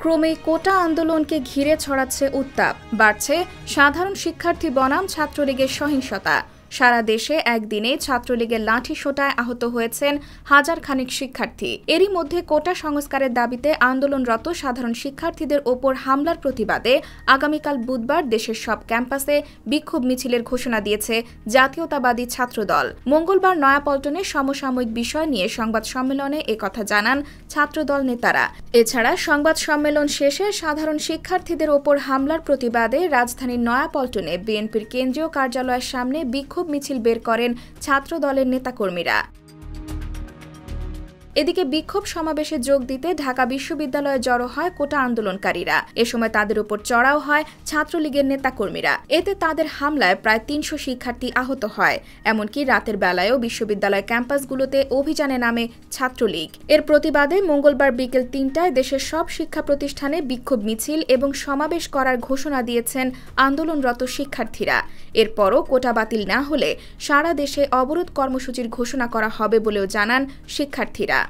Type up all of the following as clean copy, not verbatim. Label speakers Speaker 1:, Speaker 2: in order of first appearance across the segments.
Speaker 1: ক্রমেই কোটা আন্দোলনকে ঘিরে ছড়াচ্ছে উত্তাপ, বাড়ছে সাধারণ শিক্ষার্থী বনাম ছাত্রলীগের সহিংসতা। সারা দেশে একদিনে ছাত্রলীগের লাঠি সোঁটায় আহত হয়েছেন হাজার খানেক শিক্ষার্থী। এরই মধ্যে কোটা সংস্কারের দাবিতে আন্দোলনরত সাধারণ শিক্ষার্থীদের ওপর হামলার প্রতিবাদে আগামীকাল বুধবার দেশের সব ক্যাম্পাসে বিক্ষোভ মিছিলের ঘোষণা দিয়েছে জাতীয়তাবাদী ছাত্রদল। মঙ্গলবার নয়াপল্টনে সমসাময়িক বিষয় নিয়ে সংবাদ সম্মেলনে একথা জানান ছাত্রদল নেতারা। এছাড়া সংবাদ সম্মেলন শেষে সাধারণ শিক্ষার্থীদের ওপর হামলার প্রতিবাদে রাজধানীর নয়াপল্টনে বিএনপির কেন্দ্রীয় কার্যালয়ের সামনে বিক্ষোভ মিছিল বের করেন ছাত্র দলের নেতাকর্মীরা। এদিকে বিক্ষোভ সমাবেশে যোগ দিতে ঢাকা বিশ্ববিদ্যালয়ে জড়ো হয় কোটা আন্দোলনকারীরা। এ সময় তাদের উপর চড়াও হয় ছাত্রলীগের নেতাকর্মীরা। এতে তাদের হামলায় প্রায় ৩০০ শিক্ষার্থী আহত হয়। এমনকি রাতের বেলায়ও বিশ্ববিদ্যালয় ক্যাম্পাসগুলোতে অভিযানে নামে ছাত্রলীগ। এর প্রতিবাদে মঙ্গলবার বিকেল ৩টায় দেশের সব শিক্ষা প্রতিষ্ঠানে বিক্ষোভ মিছিল এবং সমাবেশ করার ঘোষণা দিয়েছেন আন্দোলনরত শিক্ষার্থীরা। এরপরও কোটা বাতিল না হলে সারা দেশে অবরোধ কর্মসূচির ঘোষণা করা হবে বলেও জানান শিক্ষার্থীরা।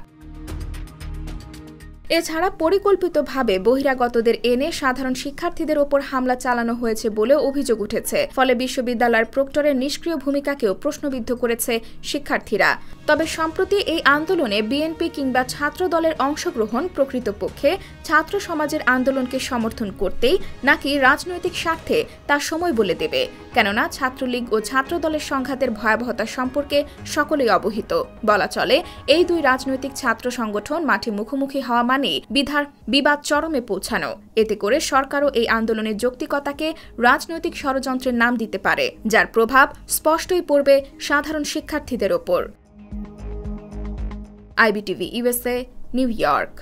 Speaker 1: এছাড়া পরিকল্পিতভাবে বহিরাগতদের এনে সাধারণ শিক্ষার্থীদের ওপর হামলা চালানো হয়েছে বলে অভিযোগ উঠেছে। ফলে বিশ্ববিদ্যালয়ের প্রক্টরের নিষ্ক্রিয় ভূমিকাকেও প্রশ্নবিদ্ধ করেছে শিক্ষার্থীরা। তবে সম্প্রতি এই আন্দোলনে বিএনপি কিংবা ছাত্র দলের অংশগ্রহণ প্রকৃতপক্ষে ছাত্র সমাজের আন্দোলনকে সমর্থন করতেই নাকি রাজনৈতিক স্বার্থে তা সময় বলে দেবে। কেননা ছাত্রলীগ ও ছাত্র দলের সংঘাতের ভয়াবহতা সম্পর্কে সকলেই অবহিত। বলা চলে, এই দুই রাজনৈতিক ছাত্র সংগঠন মাঠে মুখোমুখি হওয়া মানে বিবাদ চরমে পৌঁছানো। এতে করে সরকারও এই আন্দোলনের যৌক্তিকতাকে রাজনৈতিক ষড়যন্ত্রের নাম দিতে পারে, যার প্রভাব স্পষ্টই পড়বে সাধারণ শিক্ষার্থীদের ওপর। IBTV USA, new York.